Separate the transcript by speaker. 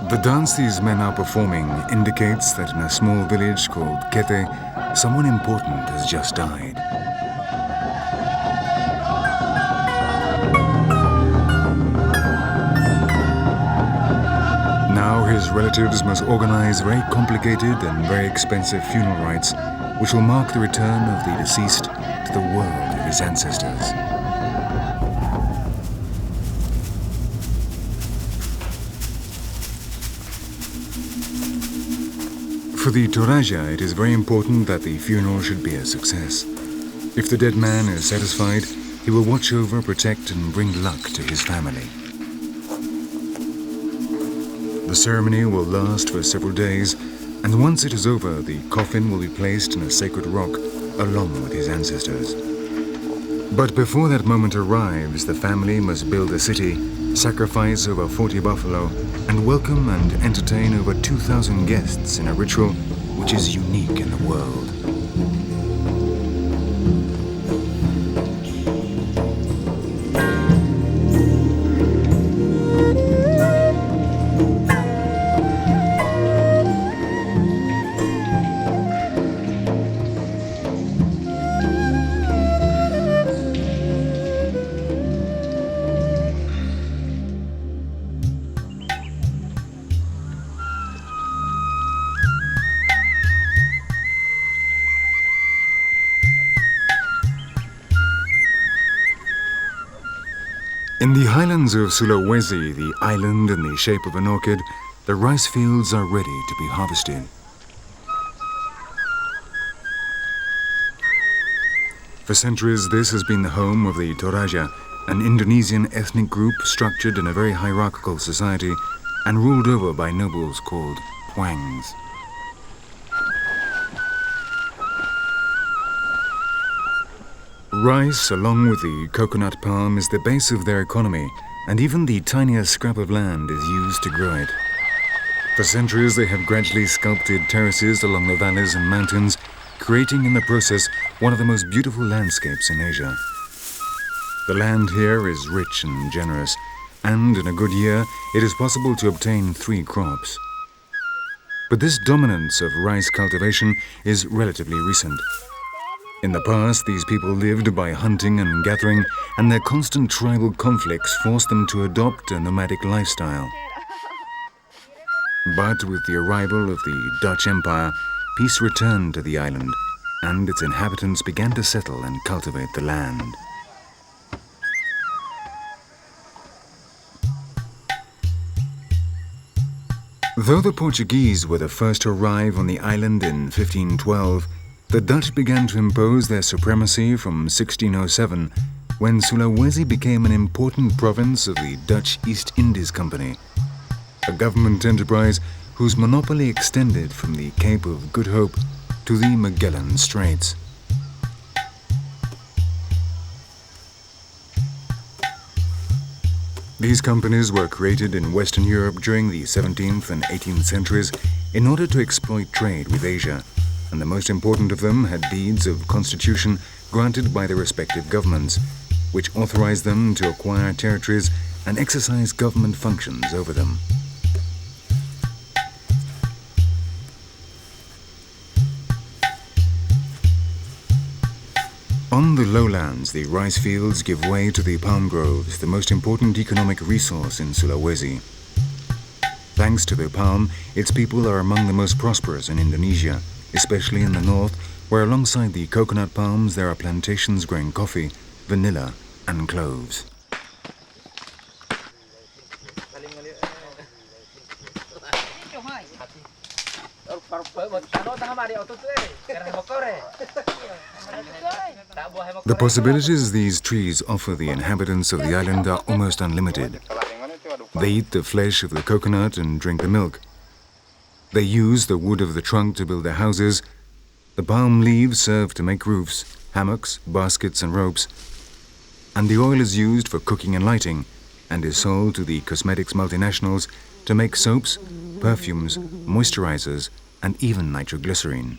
Speaker 1: The dance these men are performing indicates that in a small village called Kete, someone important has just died. Now his relatives must organize very complicated and very expensive funeral rites, which will mark the return of the deceased to the world of his ancestors. For the Toraja, it is very important that the funeral should be a success. If the dead man is satisfied, he will watch over, protect, and bring luck to his family. The ceremony will last for several days, and once it is over, the coffin will be placed in a sacred rock along with his ancestors. But before that moment arrives, the family must build a city, sacrifice over 40 buffalo, and welcome and entertain over 2,000 guests in a ritual which is unique in the world. In the highlands of Sulawesi, the island in the shape of an orchid, the rice fields are ready to be harvested. For centuries, this has been the home of the Toraja, an Indonesian ethnic group structured in a very hierarchical society and ruled over by nobles called puangs. Rice, along with the coconut palm, is the base of their economy, and even the tiniest scrap of land is used to grow it. For centuries, they have gradually sculpted terraces along the valleys and mountains, creating in the process one of the most beautiful landscapes in Asia. The land here is rich and generous, and in a good year, it is possible to obtain 3 crops. But this dominance of rice cultivation is relatively recent. In the past, these people lived by hunting and gathering, and their constant tribal conflicts forced them to adopt a nomadic lifestyle. But with the arrival of the Dutch Empire, peace returned to the island, and its inhabitants began to settle and cultivate the land. Though the Portuguese were the first to arrive on the island in 1512, the Dutch began to impose their supremacy from 1607, when Sulawesi became an important province of the Dutch East Indies Company, a government enterprise whose monopoly extended from the Cape of Good Hope to the Magellan Straits. These companies were created in Western Europe during the 17th and 18th centuries in order to exploit trade with Asia, and the most important of them had deeds of constitution granted by their respective governments, which authorized them to acquire territories and exercise government functions over them. On the lowlands, the rice fields give way to the palm groves, the most important economic resource in Sulawesi. Thanks to the palm, its people are among the most prosperous in Indonesia, especially in the north, where alongside the coconut palms there are plantations growing coffee, vanilla, and cloves. The possibilities these trees offer the inhabitants of the island are almost unlimited. They eat the flesh of the coconut and drink the milk. They use the wood of the trunk to build their houses. The palm leaves serve to make roofs, hammocks, baskets, and ropes. And the oil is used for cooking and lighting, and is sold to the cosmetics multinationals to make soaps, perfumes, moisturizers, and even nitroglycerine.